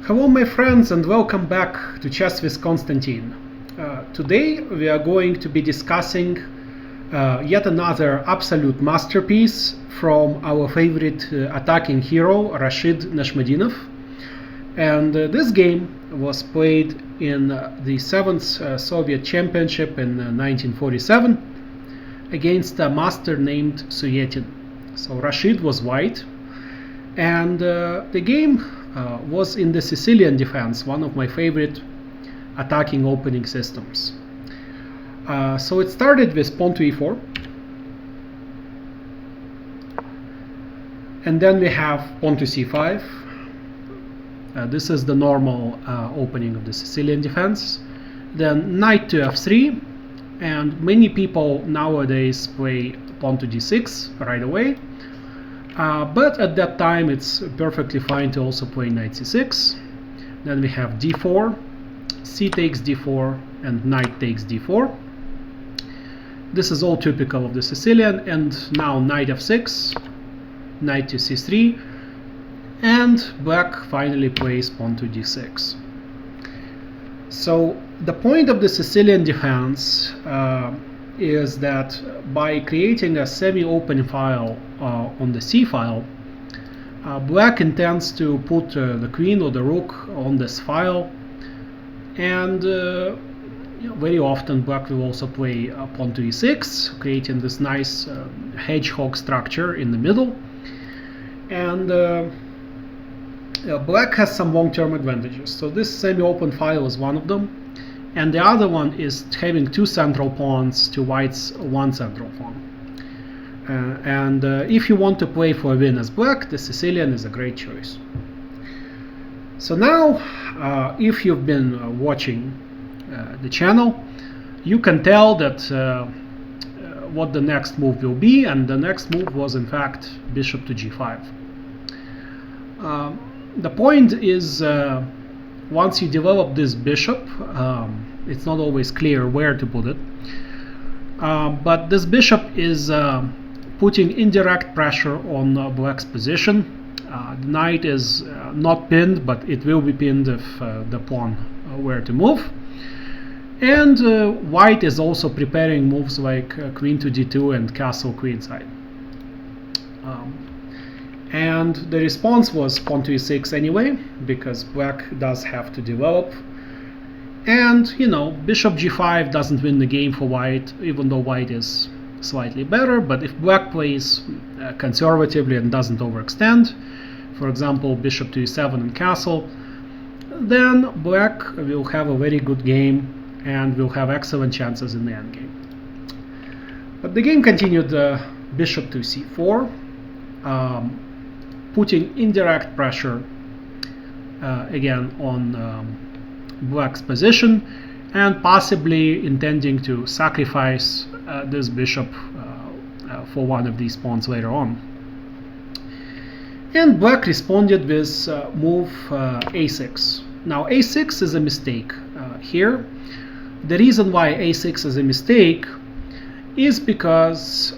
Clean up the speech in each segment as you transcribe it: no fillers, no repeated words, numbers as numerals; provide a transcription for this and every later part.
Hello my friends and welcome back to Chess with Konstantin. Today we are going to be discussing yet another absolute masterpiece from our favorite attacking hero Rashid Nezhmetdinov. And this game was played in the 7th Soviet Championship in 1947 against a master named Suyetin. So Rashid was white, and the game was in the Sicilian defense, one of my favorite attacking opening systems. So it started with pawn to e4, and then we have pawn to c5. This is the normal opening of the Sicilian defense. Then knight to f3, and many people nowadays play pawn to d6 right away. But at that time it's perfectly fine to also play knight c6. Then we have d4, c takes d4, and knight takes d4. This is all typical of the Sicilian. And now knight f6, knight to c3, and black finally plays pawn to d6. So the point of the Sicilian defense is that by creating a semi-open file on the c file, black intends to put the queen or the rook on this file, and very often black will also play pawn to e6, creating this nice hedgehog structure in the middle. And black has some long-term advantages. So this semi-open file is one of them. And the other one is having two central pawns to white's one central pawn. And if you want to play for a win as black, the Sicilian is a great choice. So now, if you've been watching the channel, you can tell that what the next move will be, and the next move was in fact bishop to g5. The point is, once you develop this bishop, it's not always clear where to put it, but this bishop is putting indirect pressure on black's position. The knight is not pinned, but it will be pinned if the pawn were to move. And white is also preparing moves like queen to d2 and castle queenside. And the response was pawn to e6 anyway, because black does have to develop. And, you know, bishop g5 doesn't win the game for white, even though white is slightly better. But if black plays conservatively and doesn't overextend, for example, bishop to e7 and castle, then black will have a very good game and will have excellent chances in the endgame. But the game continued bishop to c4, putting indirect pressure again on black's position, and possibly intending to sacrifice this bishop for one of these pawns later on. And black responded with move a6. Now a6 is a mistake here. The reason why a6 is a mistake is because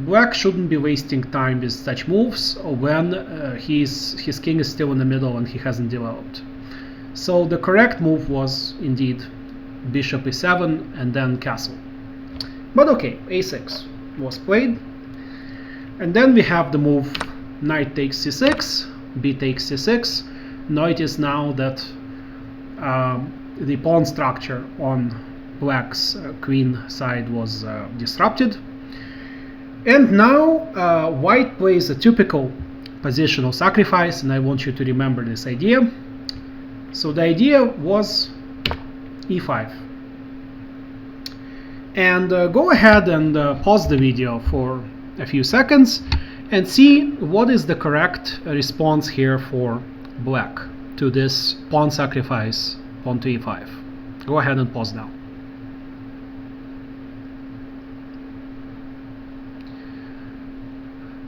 black shouldn't be wasting time with such moves when his king is still in the middle and he hasn't developed. So the correct move was indeed bishop e7 and then castle. But okay, a6 was played. And then we have the move knight takes c6, b takes c6. Notice now that the pawn structure on black's queen side was disrupted. And now white plays a typical positional sacrifice, and I want you to remember this idea. So the idea was e5. And go ahead and pause the video for a few seconds and see what is the correct response here for black to this pawn sacrifice, pawn to e5. Go ahead and pause now.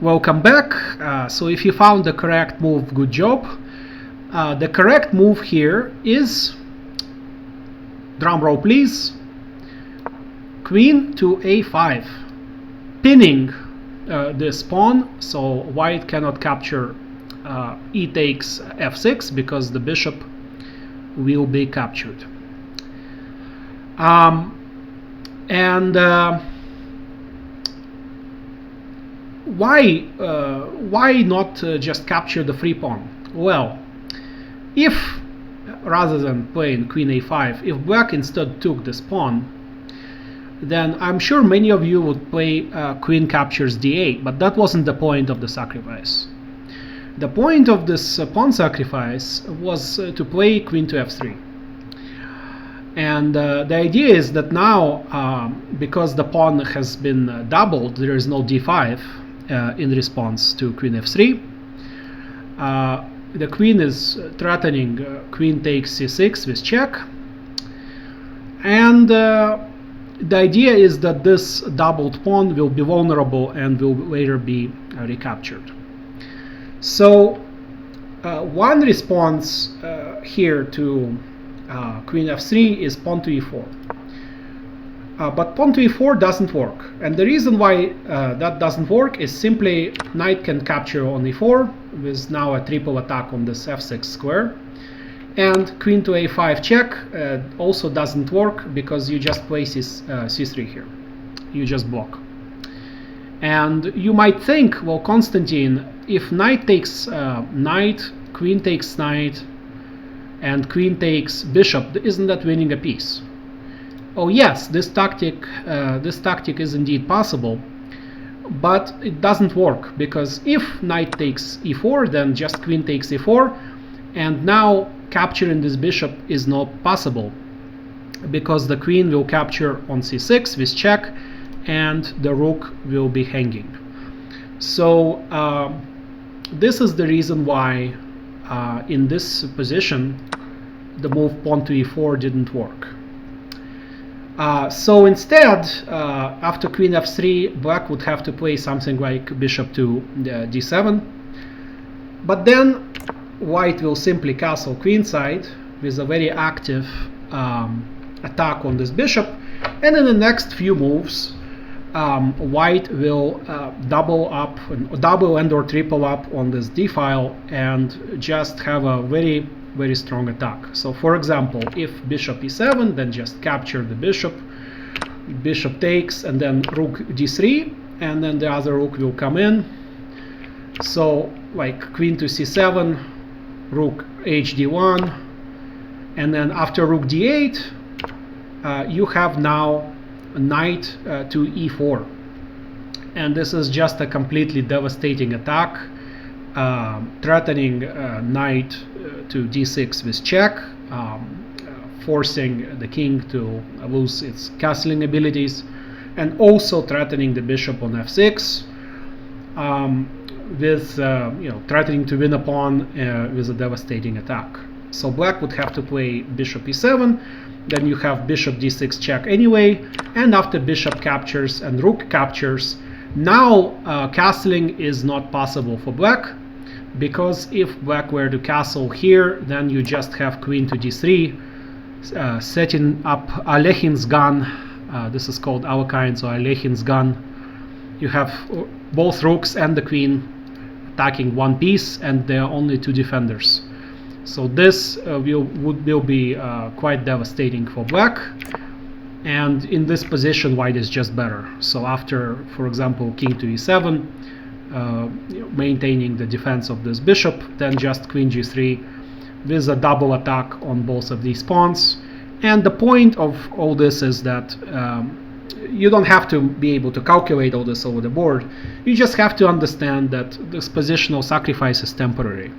Welcome back. So if you found the correct move, good job. The correct move here is, drum roll please, queen to a5, pinning this pawn, so white cannot capture e takes f6 because the bishop will be captured. And why not just capture the free pawn? Well, if rather than playing queen a5, if black instead took this pawn, then I'm sure many of you would play queen captures d8, but that wasn't the point of the sacrifice. The point of this pawn sacrifice was to play queen to f3. And the idea is that now, because the pawn has been doubled, there is no d5 in response to queen f3. The queen is threatening queen takes c6 with check. And the idea is that this doubled pawn will be vulnerable and will later be recaptured. So one response here to queen f3 is pawn to e4. But pawn to e4 doesn't work. And the reason why that doesn't work is simply knight can capture on e4 with now a triple attack on this f6 square. And queen to a5 check also doesn't work because you just play c3 here. You just block. And you might think, well, Konstantin, if knight takes knight, queen takes knight, and queen takes bishop, isn't that winning a piece? Oh yes, this tactic is indeed possible, but it doesn't work because if knight takes e4, then just queen takes e4, and now capturing this bishop is not possible because the queen will capture on c6 with check, and the rook will be hanging. So this is the reason why in this position the move pawn to e4 didn't work. So instead, after queen f3, black would have to play something like bishop to d7, but then white will simply castle queenside with a very active attack on this bishop, and in the next few moves white will double and or triple up on this d file and just have a very strong attack. So for example, if bishop e7, then just capture the bishop, bishop takes, and then rook d3, and then the other rook will come in. So like queen to c7, rook hd1, and then after rook d8 you have now knight to e4, and this is just a completely devastating attack, threatening knight to d6 with check, forcing the king to lose its castling abilities, and also threatening the bishop on f6, with threatening to win a pawn with a devastating attack. So black would have to play bishop e7, then you have bishop d6 check anyway, and after bishop captures and rook captures, now castling is not possible for black, because if black were to castle here, then you just have queen to d3, setting up Alechin's gun. This is called Alekhine, or Alechin's gun. You have both rooks and the queen attacking one piece, and there are only two defenders. So this will be quite devastating for black, and in this position white is just better. So after, for example, king to e7, maintaining the defense of this bishop, then just queen g3 with a double attack on both of these pawns. And the point of all this is that you don't have to be able to calculate all this over the board. You just have to understand that this positional sacrifice is temporary.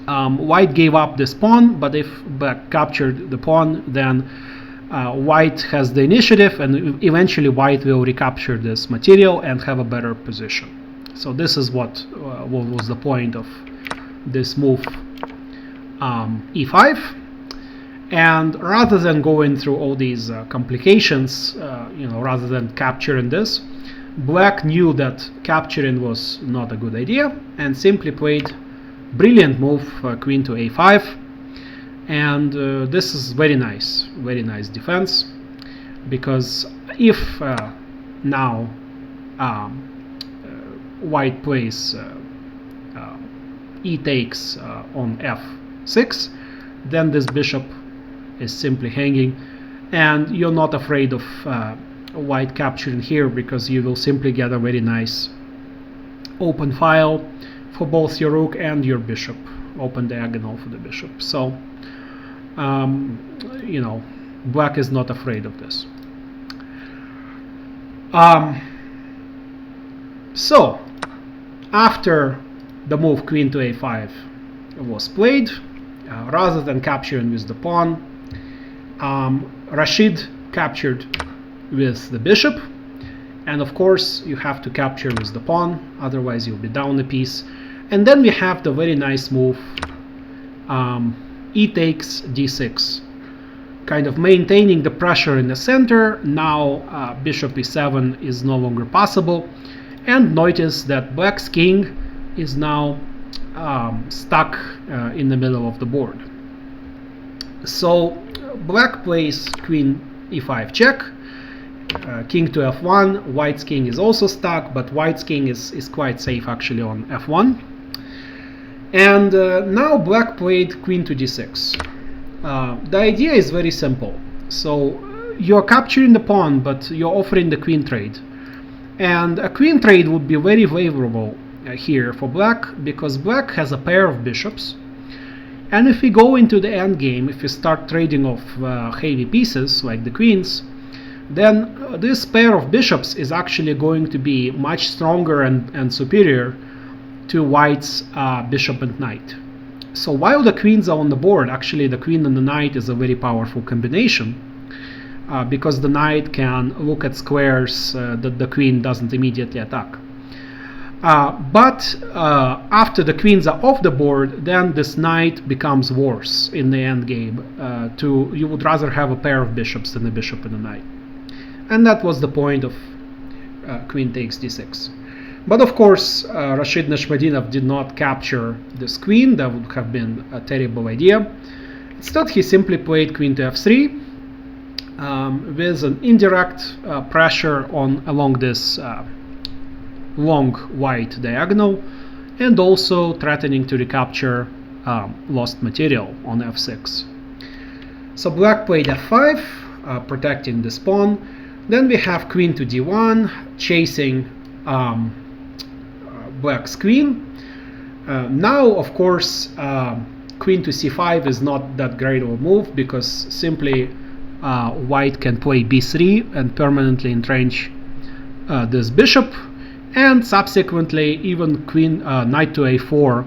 White gave up this pawn, but if black captured the pawn, then white has the initiative, and eventually white will recapture this material and have a better position. So this is what was the point of this move e5. And rather than going through all these complications, rather than capturing this, black knew that capturing was not a good idea and simply played brilliant move, queen to a5, and this is very nice defense, because if now white plays e takes on f6, then this bishop is simply hanging, and you're not afraid of white capturing here, because you will simply get a very nice open file for both your rook and your bishop, open diagonal for the bishop. So black is not afraid of this. So after the move queen to a5 was played, rather than capturing with the pawn, Rashid captured with the bishop, and of course you have to capture with the pawn, otherwise you'll be down a piece. And then we have the very nice move e takes d6, kind of maintaining the pressure in the center. Now bishop e7 is no longer possible, and notice that black's king is now stuck in the middle of the board. So black plays queen e5 check, king to f1. White's king is also stuck, but white's king is quite safe actually on f1. And now black played queen to d6. The idea is very simple. So you're capturing the pawn, but you're offering the queen trade. And a queen trade would be very favorable here for black, because black has a pair of bishops. And if we go into the endgame, if we start trading off heavy pieces like the queens, then this pair of bishops is actually going to be much stronger and superior to white's bishop and knight. So while the queens are on the board, actually the queen and the knight is a very powerful combination, because the knight can look at squares that the queen doesn't immediately attack. But after the queens are off the board, then this knight becomes worse in the endgame. You would rather have a pair of bishops than a bishop and a knight. And that was the point of queen takes d6. But of course, Rashid Nezhmetdinov did not capture this queen. That would have been a terrible idea. Instead, he simply played queen to f3 with an indirect pressure along this long white diagonal, and also threatening to recapture lost material on f6. So black played f5, protecting this pawn. Then we have queen to d1, chasing black's queen. Now, of course, queen to c5 is not that great of a move, because simply white can play b3 and permanently entrench this bishop, and subsequently even knight to a4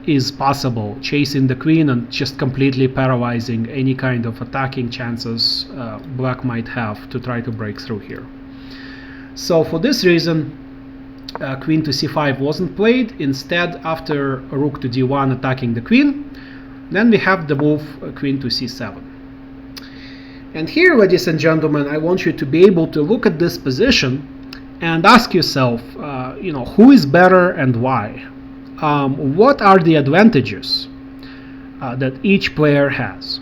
is possible, chasing the queen and just completely paralyzing any kind of attacking chances black might have to try to break through here. So for this reason, queen to c5 wasn't played. Instead, after rook to d1 attacking the queen, then we have the move queen to c7. And here, ladies and gentlemen, I want you to be able to look at this position and ask yourself, who is better and why? What are the advantages that each player has?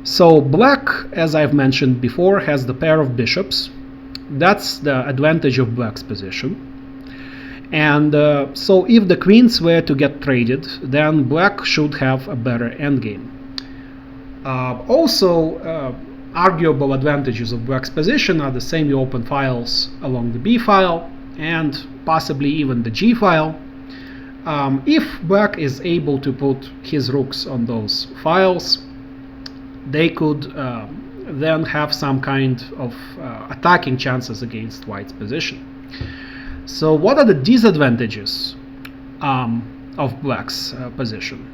So black, as I've mentioned before, has the pair of bishops. That's the advantage of black's position. And so if the queens were to get traded, then black should have a better endgame. Also, arguable advantages of black's position are the semi-open files along the b file and possibly even the g file. If black is able to put his rooks on those files, they could then have some kind of attacking chances against white's position. So what are the disadvantages of black's position?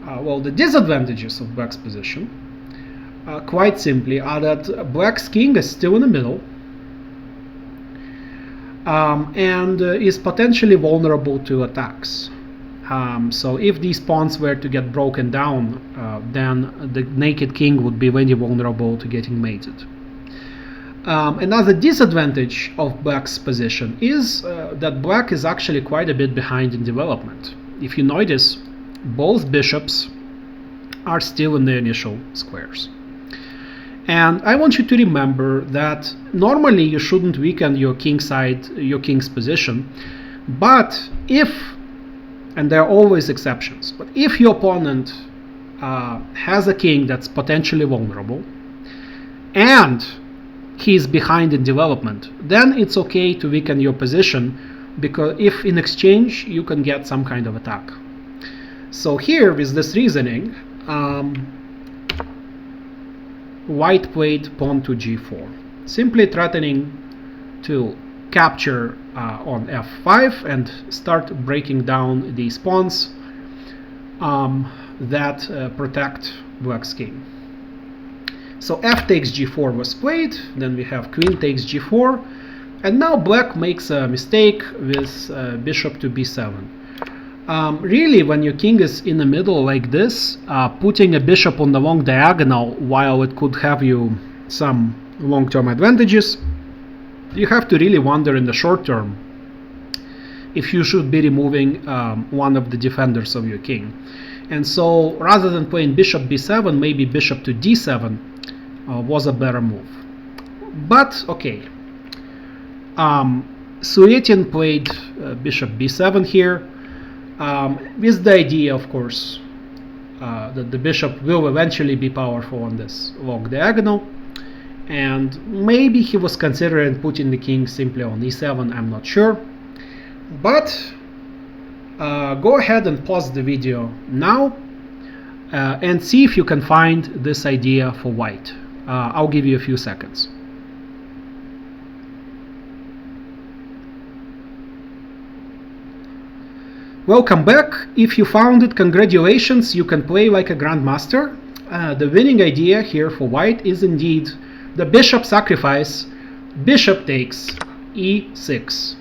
Well, the disadvantages of black's position quite simply are that black's king is still in the middle and is potentially vulnerable to attacks. So if these pawns were to get broken down, then the naked king would be very vulnerable to getting mated. Another disadvantage of black's position is that black is actually quite a bit behind in development. If you notice, both bishops are still in their initial squares. And I want you to remember that normally you shouldn't weaken your king's position, but if and there are always exceptions. But if your opponent has a king that's potentially vulnerable, and he's behind in development, then it's okay to weaken your position, because if in exchange you can get some kind of attack. So here, with this reasoning, white played pawn to g4, simply threatening to capture on f5 and start breaking down these pawns that protect black's king. So f takes g4 was played, then we have queen takes g4, and now black makes a mistake with bishop to b7. Really, when your king is in the middle like this, putting a bishop on the long diagonal, while it could have you some long-term advantages, you have to really wonder in the short term if you should be removing one of the defenders of your king. And so rather than playing bishop b7, maybe bishop to d7 was a better move. But okay, Suetin played bishop b7 here, with the idea, of course, that the bishop will eventually be powerful on this long diagonal, and maybe he was considering putting the king simply on e7, I'm not sure. But go ahead and pause the video now and see if you can find this idea for white. I'll give you a few seconds. Welcome back. If you found it, congratulations, you can play like a grandmaster. The winning idea here for white is indeed the bishop sacrifice, bishop takes e6,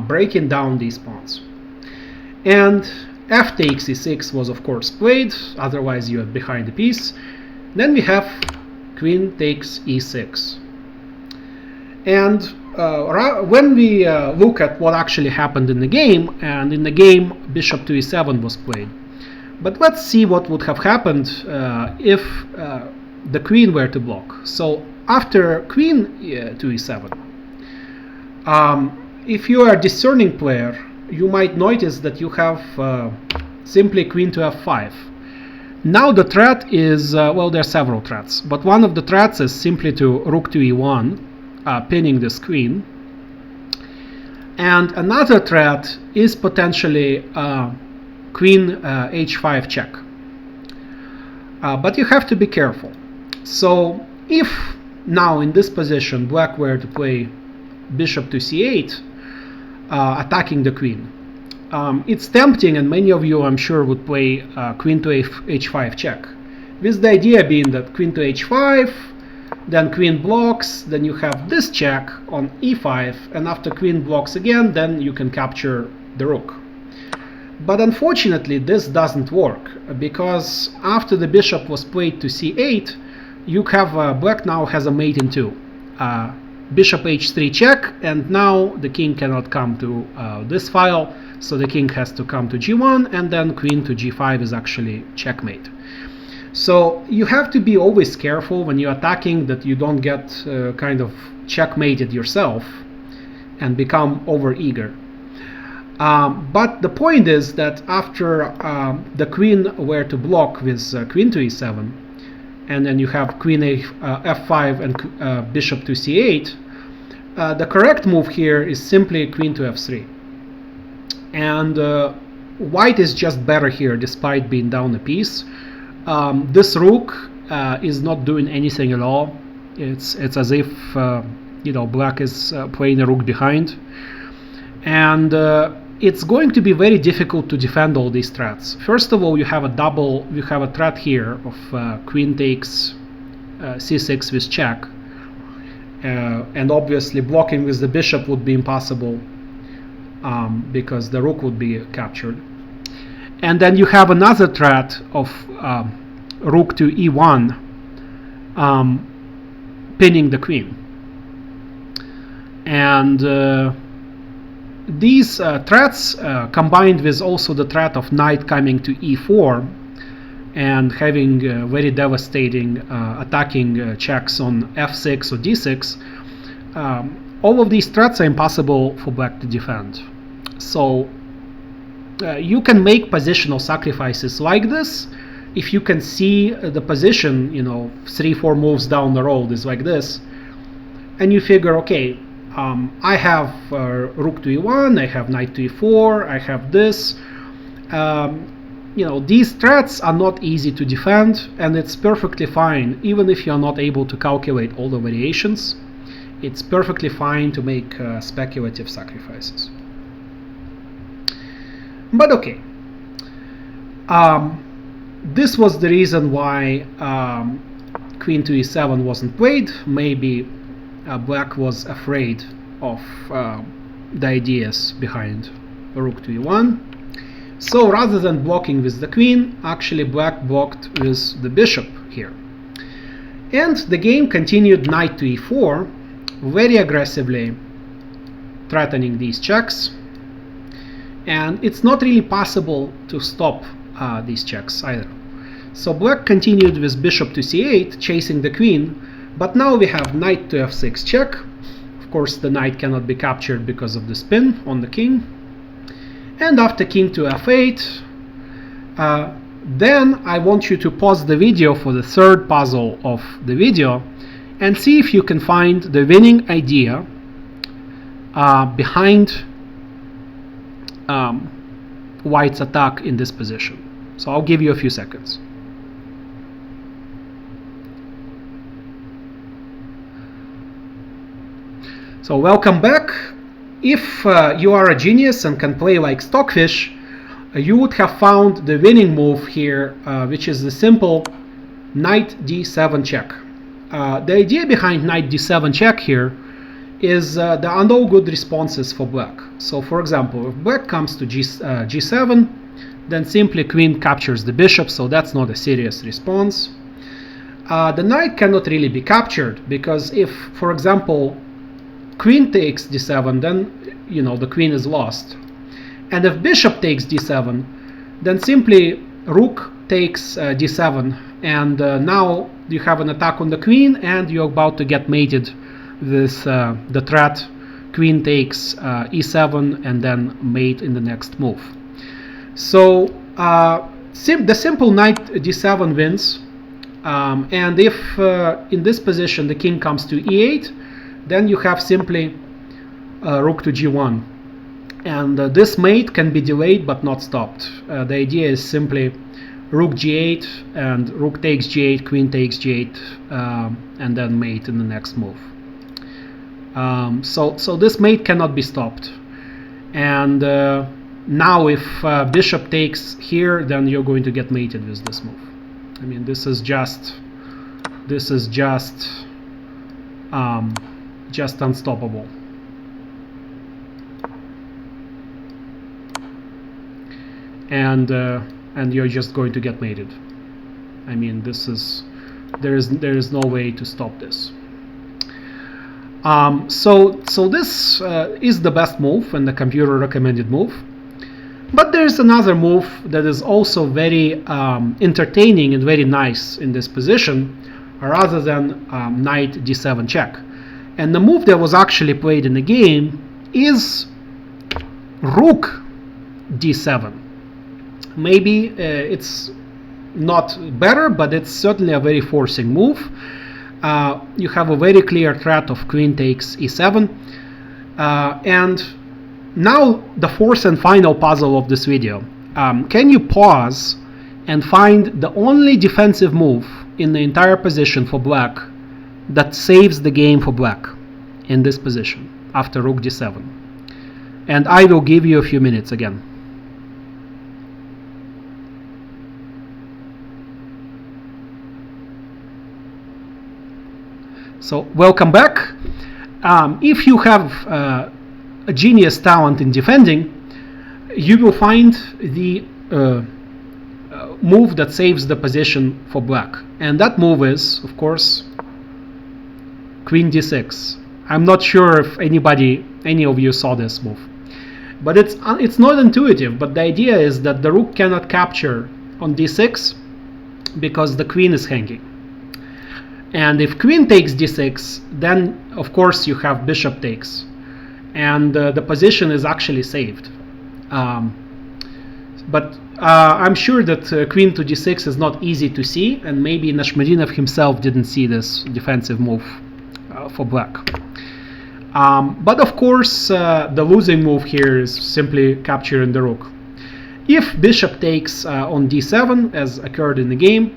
breaking down these pawns. And f takes e6 was of course played, otherwise you are behind the piece. Then we have queen takes e6. And when we look at what actually happened in the game, and in the game bishop to e7 was played. But let's see what would have happened if the queen were to block. So after queen to e7, if you are a discerning player, you might notice that you have simply queen to f5. Now the threat is, well, there are several threats, but one of the threats is simply to rook to e1, pinning this queen. And another threat is potentially queen h5 check. But you have to be careful. So if now in this position black were to play bishop to c8, attacking the queen, it's tempting, and many of you I'm sure would play queen to h5 check, with the idea being that queen to h5, then queen blocks, then you have this check on e5, and after queen blocks again, then you can capture the rook. But unfortunately this doesn't work, because after the bishop was played to c8, you have black now has a mate in 2. Bishop h3 check, and now the king cannot come to this file, so the king has to come to g1, and then queen to g5 is actually checkmate. So you have to be always careful when you're attacking that you don't get kind of checkmated yourself and become overeager. But the point is that after the queen were to block with queen to e7, and then you have queen f5 and bishop to c8, the correct move here is simply queen to f3. And white is just better here despite being down a piece. This rook is not doing anything at all. It's as if black is playing a rook behind, and it's going to be very difficult to defend all these threats. First of all, you have a threat here of queen takes c6 with check, and obviously blocking with the bishop would be impossible because the rook would be captured. And then you have another threat of rook to e1, pinning the queen. And these threats combined with also the threat of knight coming to e4 and having very devastating attacking checks on f6 or d6, all of these threats are impossible for black to defend. So you can make positional sacrifices like this. If you can see the position, 3-4 moves down the road is like this, and you figure, okay, I have rook to e1, I have knight to e4, I have this. These threats are not easy to defend, and it's perfectly fine, even if you're not able to calculate all the variations. It's perfectly fine to make speculative sacrifices. But okay, this was the reason why queen to e7 wasn't played. Maybe black was afraid of the ideas behind rook to e1. So rather than blocking with the queen, actually black blocked with the bishop here. And the game continued knight to e4, very aggressively threatening these checks. And it's not really possible to stop these checks either. So black continued with bishop to c8, chasing the queen, but now we have knight to f6 check. Of course, the knight cannot be captured because of the spin on the king. And after king to f8, then I want you to pause the video for the third puzzle of the video and see if you can find the winning idea behind white's attack in this position. So I'll give you a few seconds. So welcome back. If you are a genius and can play like Stockfish, you would have found the winning move here, which is the simple knight d7 check. The idea behind knight d7 check here is there are no good responses for black. So for example, if black comes to g7, then simply queen captures the bishop, so that's not a serious response. The knight cannot really be captured, because if, for example, queen takes d7, then the queen is lost. And if bishop takes d7, then simply rook takes d7, and now you have an attack on the queen, and you're about to get mated with the threat queen takes e7 and then mate in the next move. So the simple knight d7 wins, and if in this position the king comes to e8, then you have simply rook to g1, and this mate can be delayed but not stopped. The idea is simply rook g8 and rook takes g8, queen takes g8, and then mate in the next move. So this mate cannot be stopped. And now if bishop takes here, then you're going to get mated with this move. I mean, this is just unstoppable. And you're just going to get mated. I mean, there is no way to stop this. So this is the best move and the computer recommended move. But there's another move that is also very entertaining and very nice in this position, rather than knight d7 check. And the move that was actually played in the game is rook d7. Maybe it's not better, but it's certainly a very forcing move. You have a very clear threat of queen takes e7. And now the fourth and final puzzle of this video. Can you pause and find the only defensive move in the entire position for black that saves the game for black in this position after rook d7? And I will give you a few minutes again. So welcome back. If you have a genius talent in defending, you will find the move that saves the position for black. And that move is, of course, queen d6. I'm not sure if any of you saw this move. But it's not intuitive, but the idea is that the rook cannot capture on d6 because the queen is hanging. And if queen takes d6, then of course you have bishop takes, and the position is actually saved. But I'm sure that queen to d6 is not easy to see, and maybe Nezhmetdinov himself didn't see this defensive move for black. But of course, the losing move here is simply capturing the rook. If bishop takes on d7, as occurred in the game,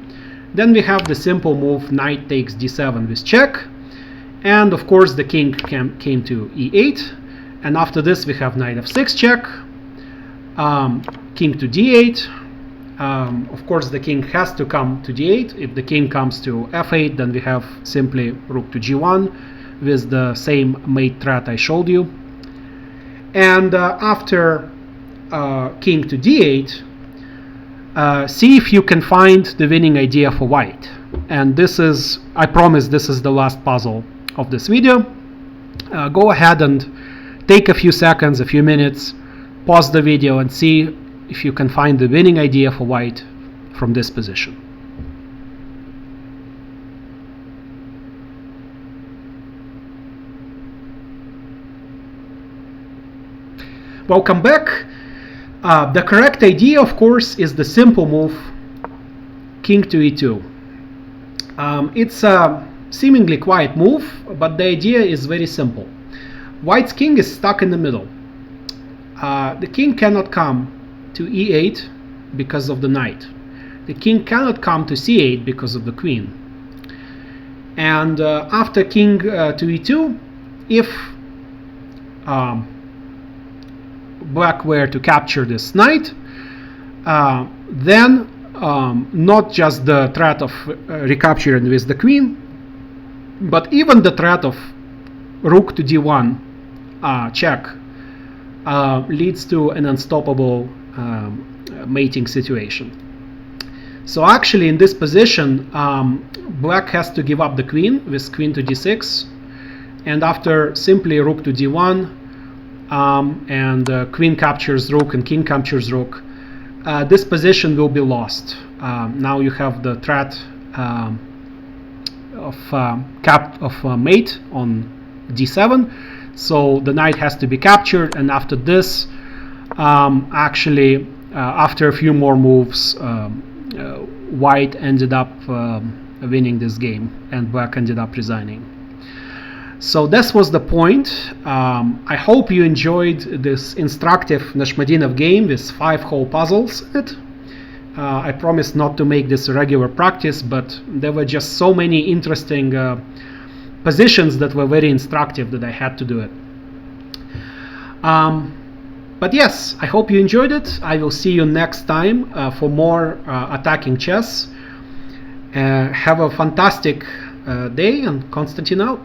then we have the simple move knight takes d7 with check, and of course the king came to e8, and after this we have knight f6 check, king to d8. Of course the king has to come to d8. If the king comes to f8, then we have simply rook to g1 with the same mate threat I showed you. And after king to d8, see if you can find the winning idea for white. And this is, I promise, this is the last puzzle of this video. Go ahead and take a few seconds, a few minutes, pause the video and see if you can find the winning idea for white from this position. Welcome back. The correct idea, of course, is the simple move king to e2. It's a seemingly quiet move, but the idea is very simple. White's king is stuck in the middle. The king cannot come to e8 because of the knight. The king cannot come to c8 because of the queen. And after king to e2, if black were to capture this knight, then not just the threat of recapturing with the queen, but even the threat of rook to d1 check leads to an unstoppable mating situation. So actually in this position, black has to give up the queen with queen to d6, and after simply rook to d1 and queen captures rook and king captures rook, this position will be lost. Now you have the threat of mate on d7, so the knight has to be captured, and after this, after a few more moves, white ended up winning this game and black ended up resigning. So this was the point. I hope you enjoyed this instructive Nezhmetdinov game with 5-hole puzzles in it. I promise not to make this a regular practice, but there were just so many interesting positions that were very instructive that I had to do it. But yes, I hope you enjoyed it. I will see you next time for more attacking chess. Have a fantastic day, and Konstantin out.